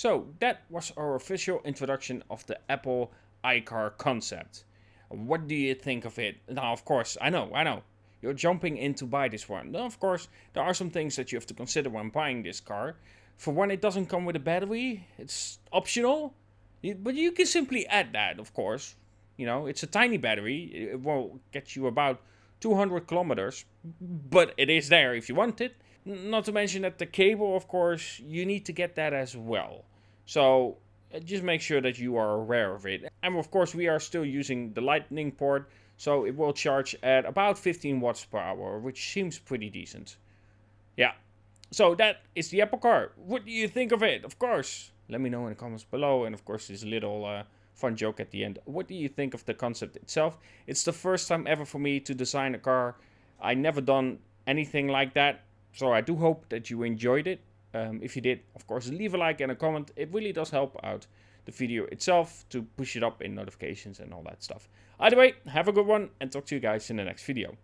So that was our official introduction of the Apple iCar concept. What do you think of it? Now, of course, I know. You're jumping in to buy this one. Now, of course, there are some things that you have to consider when buying this car. For one, it doesn't come with a battery. It's optional. But you can simply add that, of course. You know, it's a tiny battery. It will get you about 200 kilometers. But it is there if you want it. Not to mention that the cable, of course, you need to get that as well. So just make sure that you are aware of it. And of course, we are still using the lightning port. So it will charge at about 15 watts per hour, which seems pretty decent. Yeah, so that is the Apple car. What do you think of it? Of course, let me know in the comments below. And of course, this little fun joke at the end. What do you think of the concept itself? It's the first time ever for me to design a car. I never done anything like that. So I do hope that you enjoyed it. If you did, of course, leave a like and a comment. It really does help out the video itself to push it up in notifications and all that stuff. Either way, have a good one and talk to you guys in the next video.